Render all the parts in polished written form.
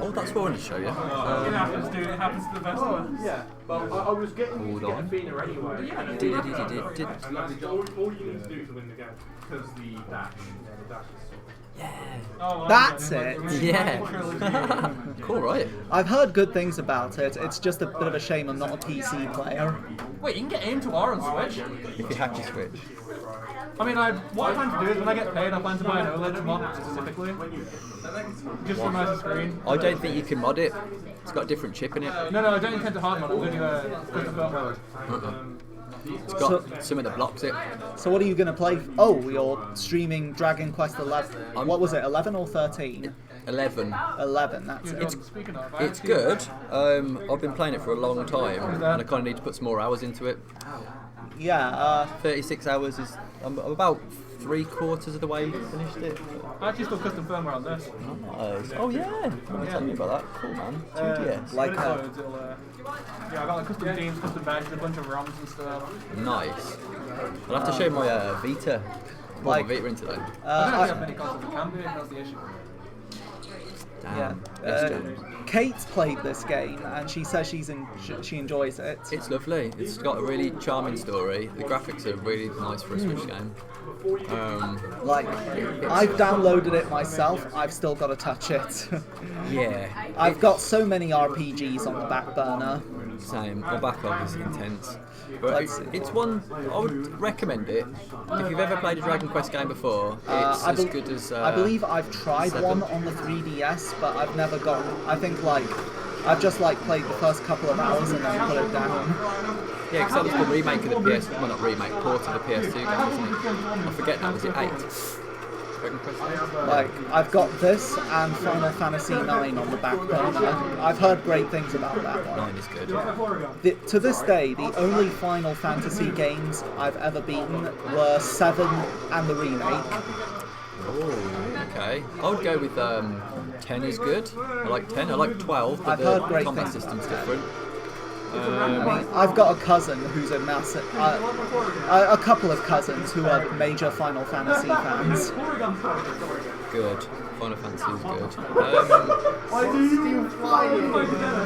Oh, that's what I wanted to show you. It happens to the best of us. Yeah, but I was getting Hold to get on. Athena anyway. Did. All you need to do to win the game, because the dash is Oh, That's it. Yeah. Cool, right? I've heard good things about it. It's just a bit of a shame I'm not a PC player. Wait, you can get into R on Switch? If you hack your Switch. I mean, what I plan to do is when I get paid, I plan to buy an OLED mod specifically. Just for nicer screen. I don't think you can mod it. It's got a different chip in it. No, I don't intend to hard mod. I'm going to do a custom firmware. It's got something that blocks it. So what are you going to play? Oh, you're streaming Dragon Quest 11. What was it, 11 or 13? 11. 11, that's it. Speaking of, It's good. I've been playing it for a long time, and I kind of need to put some more hours into it. Yeah, 36 hours is. I'm about 3/4 of the way finished it. I actually still custom firmware on this. Nice. Oh yeah. Tell me about that. Cool, man. 2DS. like Yeah, I got like custom themes, custom badges, a bunch of ROMs and stuff. Nice. I'll have to show my Vita. Like- my Vita into that. I don't have many consoles that can do it, that's the issue. Damn. Kate's played this game and she says she enjoys it. It's lovely. It's got a really charming story. The graphics are really nice for a Switch game. Like, I've downloaded it myself, I've still got to touch it. Yeah. I've got so many RPGs on the back burner. Same. My backlog is intense. But Let's see. it's one I would recommend it. If you've ever played a Dragon Quest game before, it's as good as. I believe I've tried 7. one on the 3DS, but I've never gotten. I think like I've just like played the first couple of hours and then put it down. Yeah, because that was the remake of the PS. Well, not remake, port of the PS2 game, wasn't it? I forget now. Was it 8? Dragon Quest 8? Like I've got this and Final Fantasy 9 on the back burner. I've heard great things about that one. 9 is good. To this day, the only Final Fantasy games I've ever beaten were 7 and the remake. Oh, okay. I would go with 10 is good. I like 10. I like 12, but I've the heard great combat things system's about different. I mean, I've got a cousin who's a massive, a couple of cousins who are major Final Fantasy fans. Good. Final Fantasy is good.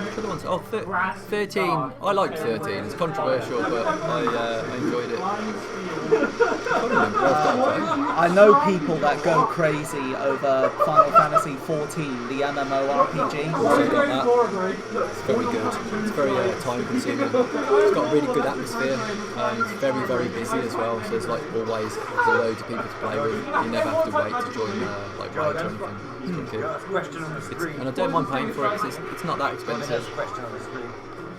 Which other ones? Oh, 13. I liked 13. It's controversial, but I enjoyed it. I can't remember what I've got, though. I know people that go crazy over Final Fantasy 14, the MMORPG. Also got that. It's very good. It's very time consuming. It's got a really good atmosphere. It's very, very busy as well. So there's like always loads of people to play with. You never have to wait to join like raids or anything. It's good. And I don't mind paying for it because it's not that expensive.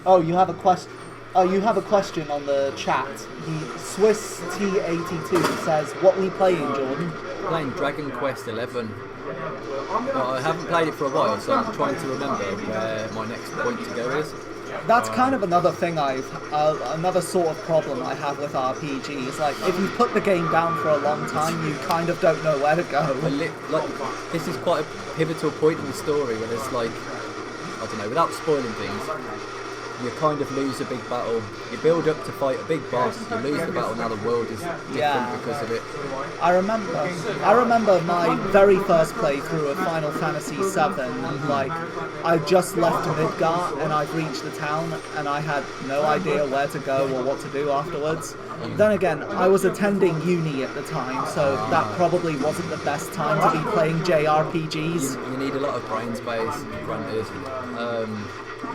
Oh, you have a question. Oh, you have a question on the chat. The Swiss T82 says, "What are we playing, Jordan?" Playing Dragon Quest 11. But I haven't played it for a while, so I'm trying to remember where my next point to go is. That's kind of another thing another sort of problem I have with RPGs. Like, if you put the game down for a long time, you kind of don't know where to go. Like, this is quite a pivotal point in the story where there's like, I don't know, without spoiling things, you kind of lose a big battle. You build up to fight a big boss, you lose the battle, now the world is different because of it. I remember my very first playthrough of Final Fantasy VII, like, I just left Midgar and I've reached the town and I had no idea where to go or what to do afterwards. Then again, I was attending uni at the time, so that probably wasn't the best time to be playing JRPGs. You need a lot of brain space, granted.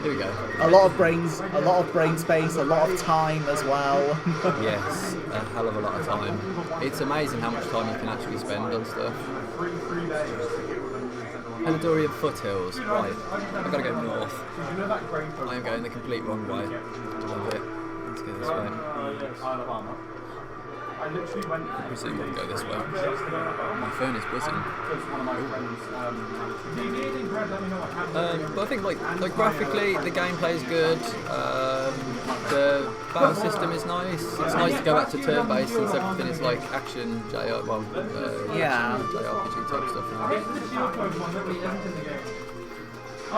Here we go. A lot of brain space, a lot of time as well. Yes, a hell of a lot of time. It's amazing how much time you can actually spend on stuff. Eldorian Foothills. Right, I've got to go north. I am going the complete wrong way. Love it. Let's go this way. I presume we'll go this way. My phone is buzzing. But I think like graphically the gameplay is good. The battle system is nice. It's nice to go back to turn-based since everything is like action JRPG type stuff now. I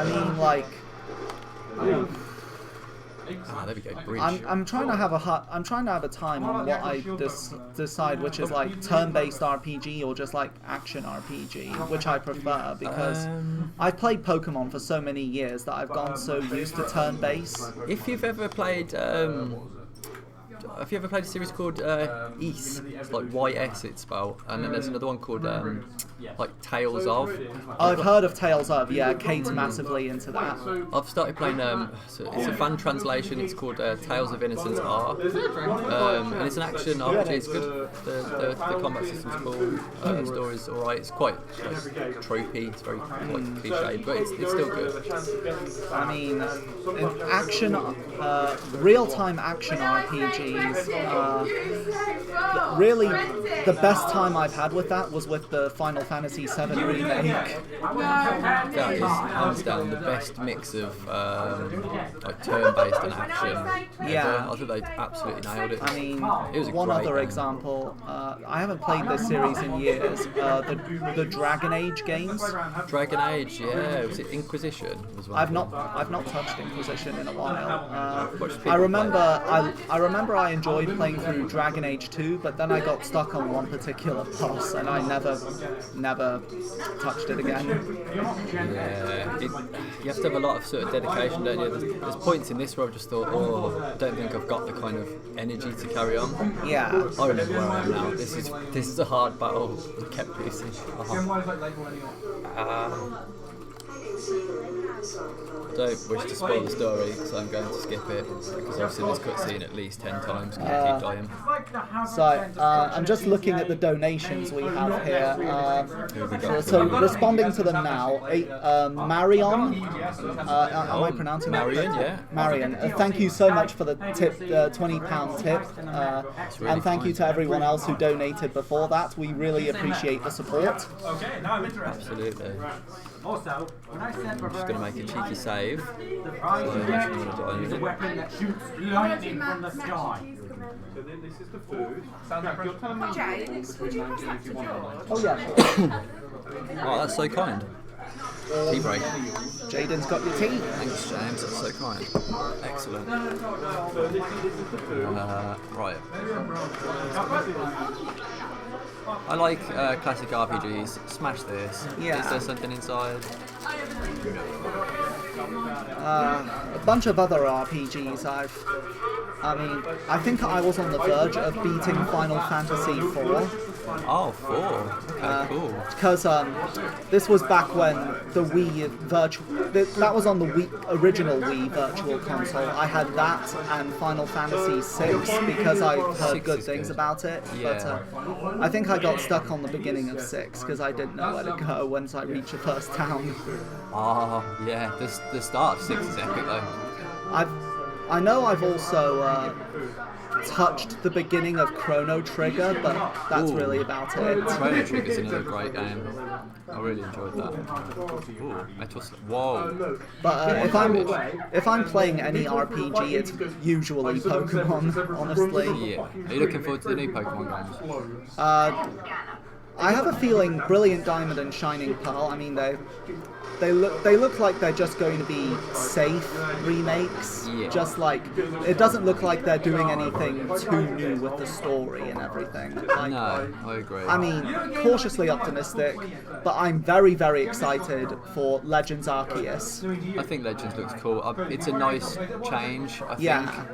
mean, like, Ah, there we go. Bridge. I'm trying to have a time on what I decide, which is like turn-based RPG or just like action RPG, which I prefer because I've played Pokemon for so many years that I've gone so used to turn-based. If you've ever played, have you ever played a series called Ys? It's like YS it's spelled, and then there's another one called like Tales of. I've heard of Tales of, yeah. Kate's massively into that. I've started playing. So it's a fan translation. It's called Tales of Innocence R, and it's an action RPG. It's good. The combat system's cool. The story's alright. It's quite tropey. It's very quite cliche, but it's still good. I mean, in action, real-time action RPGs. Really, the best time I've had with that was with the Final Fantasy VII remake. That is hands down the best mix of like turn-based and action. Yeah. I think they absolutely nailed it. I mean, it was a one great other game. example. I haven't played this series in years. The Dragon Age games. Dragon Age, yeah. Was it Inquisition? Was one I've of them? not touched Inquisition in a while. Watched people I remember I enjoyed playing through Dragon Age 2, but then I got stuck on one particular boss and I never touched it again. Yeah, you have to have a lot of sort of dedication, don't you? There's points in this where I've just thought, I don't think I've got the kind of energy to carry on. Yeah. I remember where I am now. This is a hard battle. I kept losing. I don't wish to spoil the story, so I'm going to skip it because I've seen this cutscene at least 10 times and I keep dying. So I'm just looking at the donations we have here. So responding to them now, Marion. Am I pronouncing that Marion, correctly? yeah. Marion, thank you so much for the tip, £20 tip, really and thank you to everyone else who donated before that. We really appreciate the support. Okay, now I'm interested. Absolutely. Also, when I said I'm just going to make a cheeky save. the prize So you I'm get actually gonna die is a in it. weapon that shoots lightning from the sky. So then this is the food. Jack, you're telling me James, would you pass that to George? Oh yeah. Oh, that's so kind. Tea break. Jaden's got your tea. Thanks, James. That's so kind. Excellent. so this is the food. Right. I like classic RPGs. Smash this. Yeah. Is there something inside? A bunch of other RPGs I think I was on the verge of beating Final Fantasy IV. Oh, 4. Okay, cool. Because this was back when the Wii that was on the original Wii Virtual Console. I had that and Final Fantasy VI because I heard 6 good is things good. about it. Yeah. But I think I got stuck on the beginning of 6 because I didn't know where to go once I reached the first town. Oh, yeah. The start of 6 is epic, though. I know I've also touched the beginning of Chrono Trigger, but that's Ooh. really about it. Chrono Trigger's another great game. I really enjoyed that. Ooh, Whoa. But if I'm playing any RPG, it's usually Pokemon, honestly. Yeah. Are you looking forward to the new Pokemon games? I have a feeling Brilliant Diamond and Shining Pearl, I mean, they look like they're just going to be safe remakes. Yeah. Just like, it doesn't look like they're doing anything too new with the story and everything. Like, No, I agree. I mean, cautiously optimistic, but I'm very, very excited for Legends Arceus. I think Legends looks cool. It's a nice change, I think. Yeah.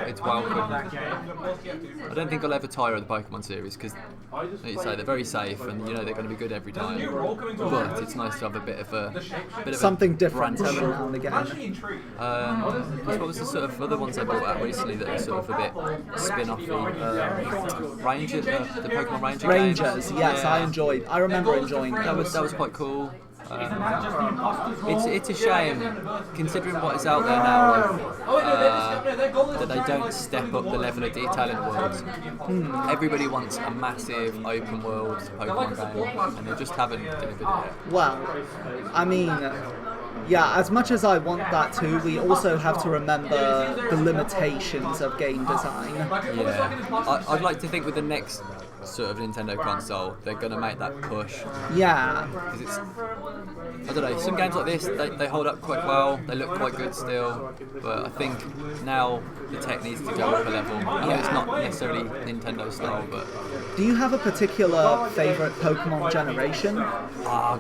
It's welcome. I don't think I'll ever tire of the Pokemon series because, like you say, they're very safe and you know they're going to be good every time. But it's nice to have a bit of a Something different branch. every now and again. What was the sort of other ones they brought out recently that were sort of a bit spin-offy? Ranger, the Pokemon Ranger games. Rangers, yes, Yeah. I remember enjoying That those. was quite cool. It's a shame, considering what is out there now, that they don't step up the level of detail in the world. Everybody wants a massive open world Pokemon game, and they just haven't delivered it. Well, I mean, yeah, as much as I want that too, we also have to remember the limitations of game design. Yeah, I'd like to think with the next sort of Nintendo console, they're gonna make that push. Yeah. Because it's, I don't know, some games like this, they hold up quite well, they look quite good still, but I think now the tech needs to go up a level. I know it's not necessarily Nintendo style, but... Do you have a particular favourite Pokemon generation?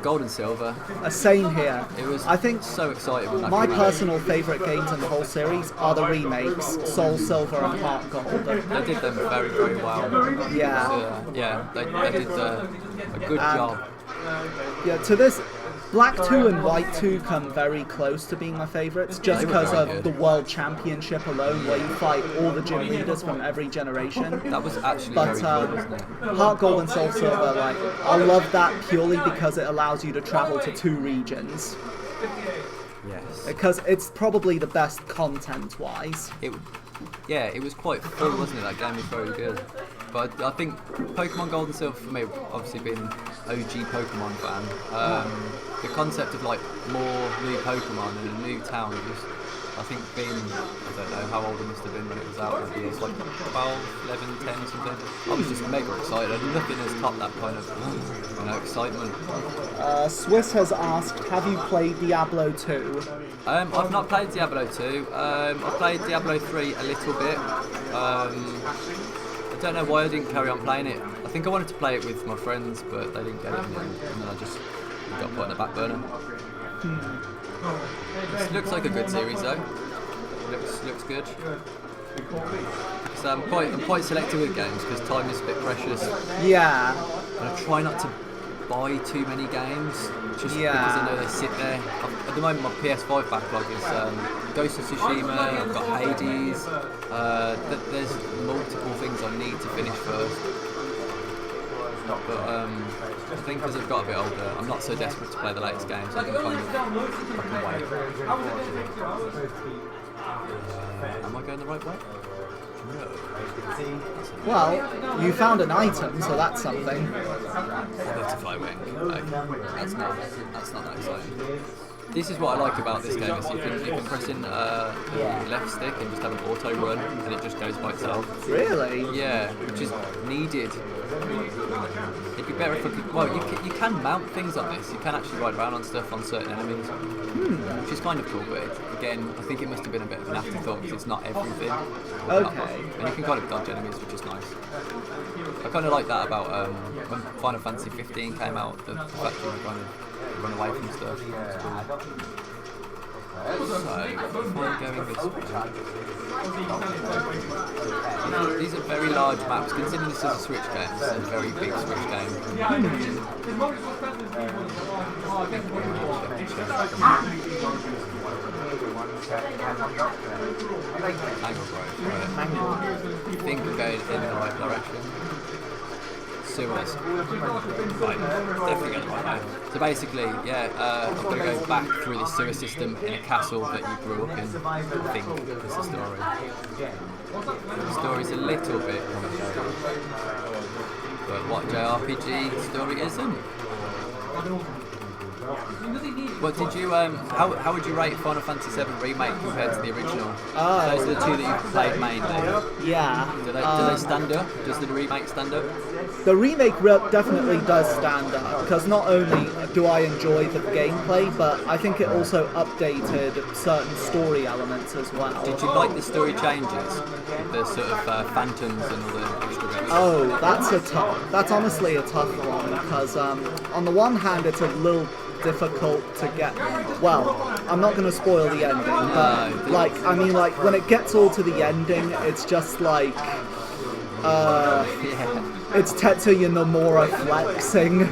Gold and Silver. Same here. It was I think so exciting when that my came out. personal favourite games in the whole series are the remakes, Soul Silver and Heart Gold. They did them very, very well. Yeah. Yeah, they did a good job. Yeah, to this, Black 2 and White 2 come very close to being my favourites, just They were because very of good. the World Championship alone, where you fight all the gym leaders from every generation. That was actually But very cool, wasn't it? Heart Gold and Soul Silver, like, I love that purely because it allows you to travel to 2 regions. Yes. Because it's probably the best content-wise. It was quite full, wasn't it? That game was very good. But I think Pokemon Gold and Silver for me, obviously being an OG Pokemon fan, the concept of like more new Pokemon and a new town, just I think being, I don't know how old I must have been when it was out, maybe it was like 12, 11, 10 or something. I was just mega excited. Nothing has topped that kind of excitement. Swiss has asked, have you played Diablo 2? I've not played Diablo 2. I've played Diablo 3 a little bit. I don't know why I didn't carry on playing it. I think I wanted to play it with my friends, but they didn't get it in the end, and then I just got put on the back burner. It looks like a good series though. Looks good. So I'm quite selective with games because time is a bit precious. Yeah. And I try not to buy too many games just because I know they sit there. At the moment my PS5 backlog is Ghost of Tsushima, I've got Hades, there's multiple things I need to finish first. But I think because I've got a bit older, I'm not so desperate to play the latest games, I can kind of wait. Am I going the right way? No. Well, you found an item, so that's something. A butterfly wing. Okay. That's not that exciting. This is what I like about this game, is you can press in the left stick and just have an auto run and it just goes by itself. Really? Yeah, which is needed. It'd be better if I could, well, you can mount things on this, you can actually ride around on stuff on certain enemies, which is kind of cool, but again, I think it must have been a bit of an afterthought because it's not everything. Okay. And you can kind of dodge enemies, which is nice. I kind of like that about when Final Fantasy 15 came out, the fact that you kind of run away from stuff. It's cool. So, if we're going this way. These are very large maps. Considering this is a Switch game, this is a very big Switch game. Angle growth, right. I think we're going in the right direction. Sewers. Right, definitely going the right way. So basically, yeah, I've got to go back through this sewer system in a castle that you grew up in. I think is the story. The story's a little bit complicated, but what JRPG story isn't? What did you how would you rate Final Fantasy VII Remake compared to the original? Those are the two that you've played mainly. Yeah. Do they stand up? Does the remake stand up? The remake definitely does stand up, because not only do I enjoy the gameplay, but I think it also updated certain story elements as well. Did you like the story changes? The sort of phantoms and all the extra bits? Oh, that's honestly a tough one, because on the one hand it's a little difficult to get. Well, I'm not going to spoil the ending, but like when it gets all to the ending, it's just like it's Tetsuya Nomura flexing,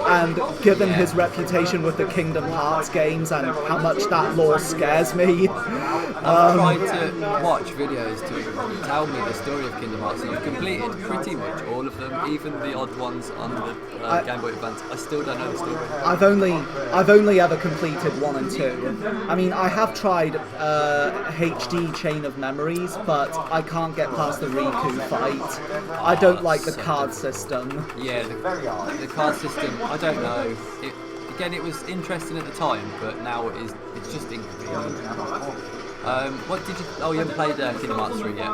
and given his reputation with the Kingdom Hearts games and how much that lore scares me. I've tried to watch videos to tell me the story of Kingdom Hearts, and I've completed pretty much all of them, even the odd ones on the Game Boy Advance. I still don't know the story. I've only ever completed 1 and 2. I mean, I have tried HD Chain of Memories, but I can't get past the Riku fight. I don't like the card system. Yeah, the card system, I don't know. Again, it was interesting at the time, but now it's just inconvenient. What did you? Oh, you haven't played Kingdom Hearts 3 yet.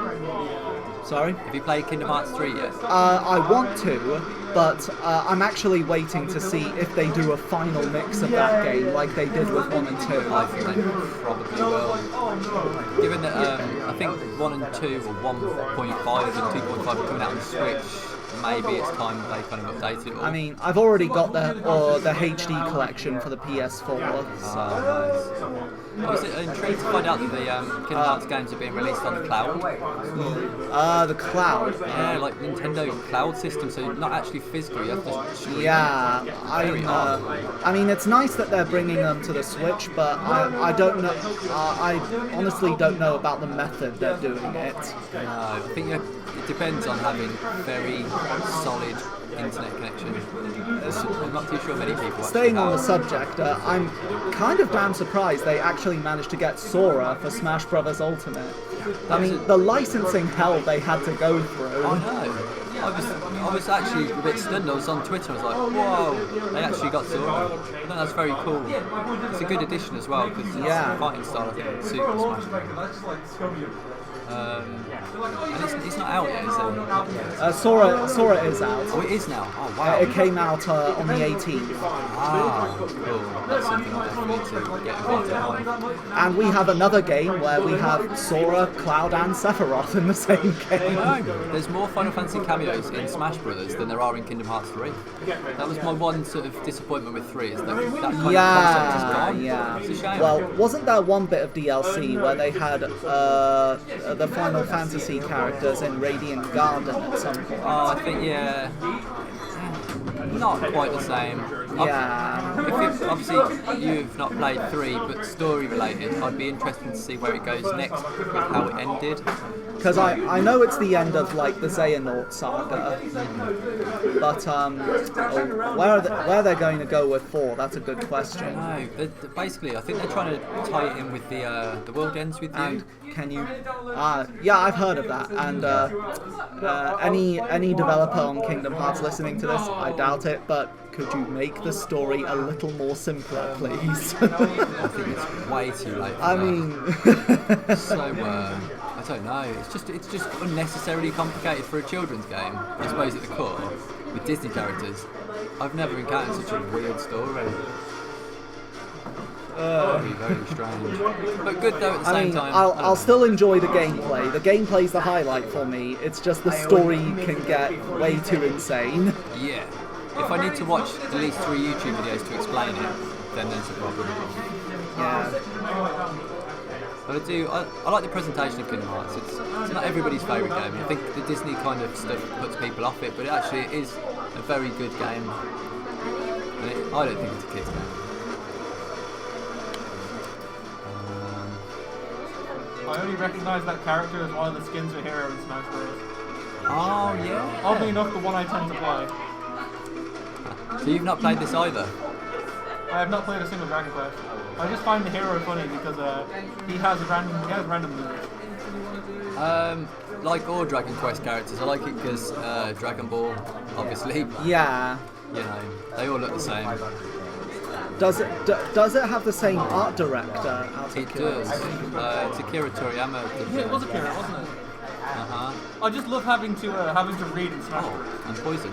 Sorry? Have you played Kingdom Hearts 3 yet? I want to, but I'm actually waiting to see if they do a final mix of that game like they did with 1 and 2. I think they probably will. Given that I think 1 and 2 or 1.5 and 2.5 are coming out on the Switch, maybe it's time they kind of update it all. I mean, I've already got the HD collection for the PS4, so... I was intrigued to find out that the Kingdom Hearts games are being released on the cloud. The cloud. Yeah, like Nintendo cloud system, so not actually physical, you have to stream. Yeah, I mean, it's nice that they're bringing them to the Switch, but I don't know, I honestly don't know about the method they're doing it. No, I think it depends on having very solid internet connection. I'm not too sure many people Staying on the subject, I'm kind of damn surprised they actually managed to get Sora for Smash Bros. Ultimate. I mean, the licensing hell they had to go through. I know. I was actually a bit stunned. I was on Twitter. I was like, "Whoa!" They actually got Sora. I think that's very cool. It's a good addition as well because the fighting style I think would suit Smash. And it's not out yet, is it? Sora is out. Oh, it is now. Oh, wow. It came out on the 18th. Ah, cool. That's something I definitely need to get involved in. And we have another game where we have Sora, Cloud, and Sephiroth in the same game. There's more Final Fantasy cameos in Smash Brothers than there are in Kingdom Hearts 3. That was my one sort of disappointment with 3, is that kind of concept is gone. Yeah. It's a shame. Well, wasn't there one bit of DLC where they had the Final Fantasy characters in Radiant Garden at some point? Oh, I think, yeah. Not quite the same. Yeah. Obviously, you've not played 3, but story related, I'd be interested to see where it goes next with how it ended. Because I know it's the end of like the Xehanort saga, but where they're going to go with 4, that's a good question. No, basically I think they're trying to tie it in with the World Ends With You. And can you? Yeah, I've heard of that. And any developer on Kingdom Hearts listening to this, I doubt it, but could you make the story a little more simpler, please? I think it's way too late for that. mean, so I don't know. It's just unnecessarily complicated for a children's game. I suppose at the core, with Disney characters, I've never encountered such a weird story. Very strange. But good though at the same time. I'll still enjoy the gameplay. The gameplay's the highlight for me. It's just the story can get way too insane. Yeah. If I need to watch at least 3 YouTube videos to explain it, then there's a problem. Yeah. But I like the presentation of Kingdom Hearts. It's not everybody's favourite game. I think the Disney kind of stuff puts people off it, but it actually is a very good game. And I don't think it's a kid's game. I only recognise that character as one of the skins of Hero in Smash Bros. Oh yeah. Oddly enough, the one I tend to play. So you've not played this either? I have not played a single Dragon Quest. I just find the hero funny because he has random moves. Like all Dragon Quest characters, I like it because Dragon Ball, obviously. Yeah. You know, they all look the same. Does it have the same art director? It does. It's Akira Toriyama. Yeah, it was Akira, wasn't it? I just love having to read and Smash Bros. And poison.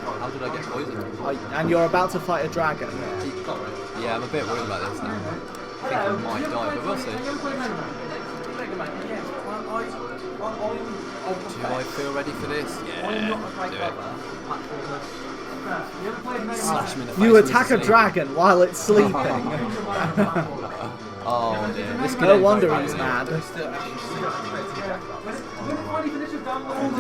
How did I get poisoned? And you're about to fight a dragon. Yeah, I'm a bit worried about this now. I think I might die, but we'll see. Do I feel ready for this? Yeah, do it. Slash him in the face. You attack a dragon while it's sleeping. Oh dear. This could No end wonder very he's badly. mad.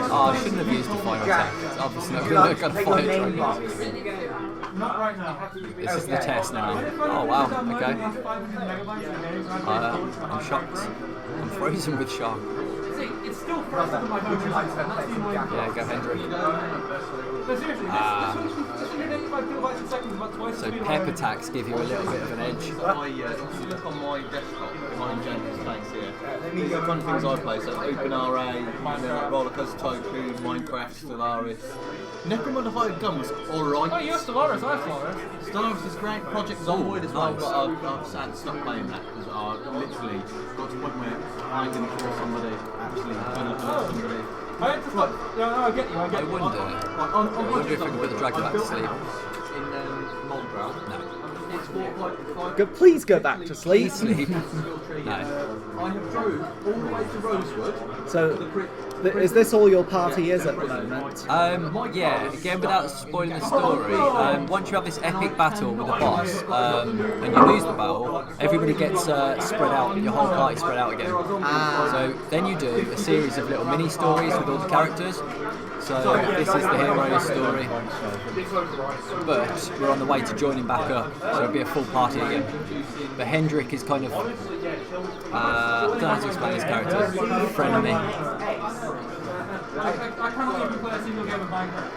Oh, I shouldn't have used the fire attack. It's obviously not going to work on fire dragon. This is the test now. Oh wow, okay. I'm shocked. I'm frozen with shock. Yeah, go Hendrik. 25 kilobytes a second is about twice So the speed of pep light. attacks give you a little bit of an edge. If you look on my desktop behind James' face here, these are the kind of things I play. So OpenRA, like Roller Coaster Tycoon, Minecraft, Stellaris. Necromunda Hired Gun was alright. Oh, you have Stellaris, I have Stellaris. Stellaris is great. Project Zomboid as well, but I've sad to stop playing that because I literally got to the point where I'm going to kill somebody, actually gonna hurt somebody. I had to stop. No, I get you, I get I you. wonder if I can put the dragon back to sleep. In Moldgrau. No. It's for like 5 Please go back to sleep. Sleep. No. No. I have drove all the way to Rosewood. So, is this all your party is at the moment? Yeah, again without spoiling the story, once you have this epic battle with the boss and you lose the battle, everybody gets spread out, your whole party spread out again. So then you do a series of little mini stories with all the characters. So this is the hero's story, but we're on the way to joining back up, so it'll be a full party again. But Hendrik is kind of, I don't know how to explain this character, frenemy. I cannot even play a single game of Minecraft.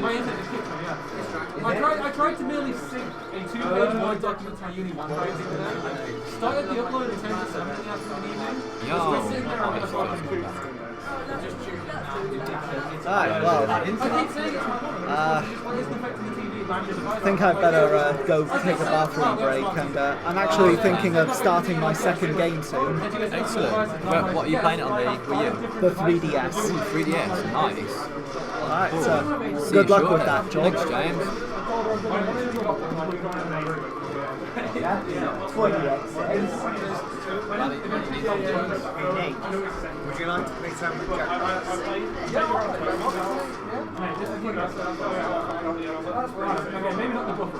My internet just kicked me, yeah. I tried to merely sync a 2-page Word document to my Uni OneDrive the other day. Started the upload at 10 to 7 in the afternoon. Just sitting there on the fucking Alright, well, I keep saying it's my fault. I think I'd better go take a bathroom break, and I'm actually thinking of starting my second game soon, Excellent. But what are you playing it on the Wii U? the 3DS. 3DS, nice. Alright, so See good you luck with shortly. that, George. Thanks, James. Would you like to play some with Okay, maybe not the buffer.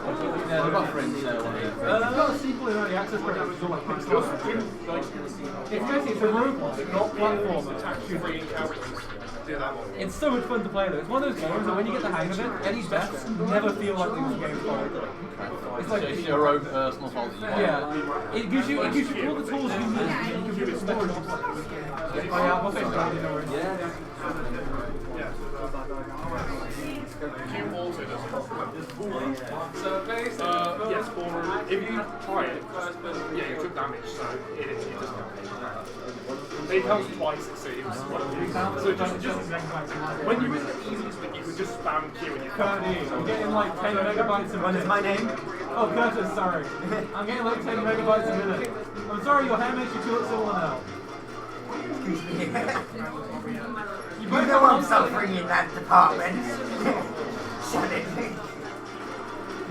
Yeah, they've got friends, It's got a sequel in early access program, which is all like pixel. It's basically it's a robot, not platformer. It's so much fun to play though. It's one of those games that when you get the hang of it, any deaths never feel like losing games for. It's like It's your own personal fault. yeah, it gives you all the tools you need. You can do it better. Oh yeah, I'll fix that. Don't worry. Q also does it. So basically, yes, for if you try it, yeah, you took damage, so it does damage. It counts twice, it seems. So just when you're in the easiest bit, you could just spam Q and you can't. I'm getting like 10 megabytes a minute. What is my name? Oh, Curtis, sorry. I'm getting like 10 megabytes a minute. I'm sorry, your hair makes you feel so now. You know I'm suffering in that department. Shut it.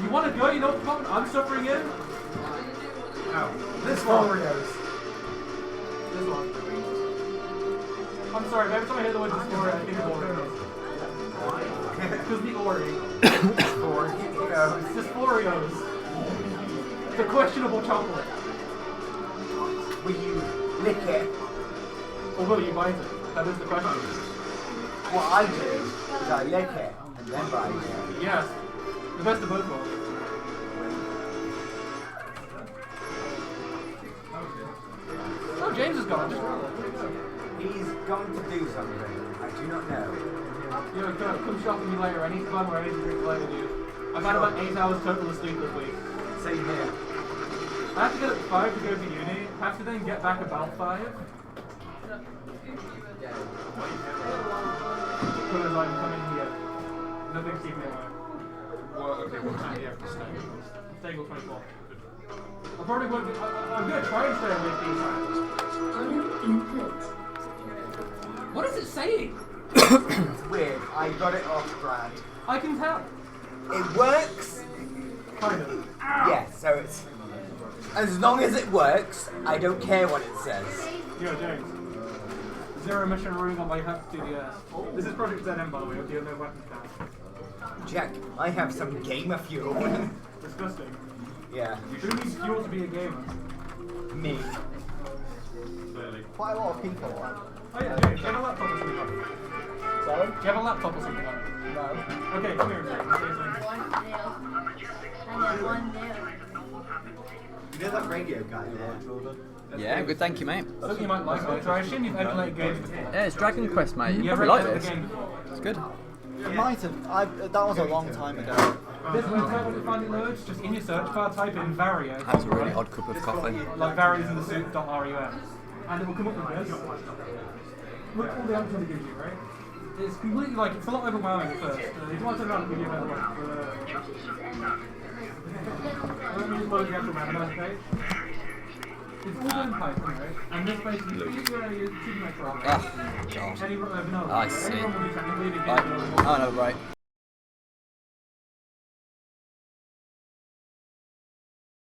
You want to go? You know what department I'm suffering in? This Oreos. This one. I'm sorry, but every time I hear the word dysphoria, I think of Oreos. Because the Ori. It's Dysphoreos. It's a questionable chocolate. Will you lick it? Or will you bite it? That is the question. What I do is I lick it and then bite it. Yes. The best of both worlds. Oh, James is gone. Just roll it. He's going to do something. I do not know. Yo, come shopping me later. I need to buy more energy drinks later, dude. I've had about 8 hours total of sleep this week. Same here. I have to get up at 5 to go to uni. Have to then get back about 5. Because I'm coming here. Nothing's keeping me away. Well, okay, what time do you have to stay? I'm staying till 24. I probably won't be, I'm going to try and stay awake these times. What is it saying? It's weird. I got it off brand. I can tell. It works. Kind of. Yes, so it's as long as it works, I don't care what it says. Yo, James. Zero mission running on my half to the This is Project ZM, by the way. You have no weapons down. Jack, I have some gamer fuel. Disgusting. Yeah, Who needs fuel to be a gamer? me. Clearly. Quite a lot of people. Oh yeah, James, do you have a laptop or something on it? Sorry? Do you have a laptop or something on it? No. Okay, come here, James. Say something. One nail. I have one nail. You know that radio guy there, Jordan? Yeah, good, thank you, mate. Something you might like, mate. So I assume you've emulated games before. Yeah, it's Dragon Quest, mate. You You probably ever like played this. the game before? It's good. Might have. That was a long time ago. This website, when you find it loads, just in your search bar type in Vario. That's a really odd cup of coffee. Like Vario's in the soup.rus. And it will come up with this. Look at all the options it gives you, right? It's completely like, it's a lot overwhelming at first. If you want to turn around and give you a better look. Let me just load the actual randomizer page. It's all done in Python, right? And this basically, if you're a super metro, Ah, God. any vanilla, I see. anyone will be technically Right. Oh no, right.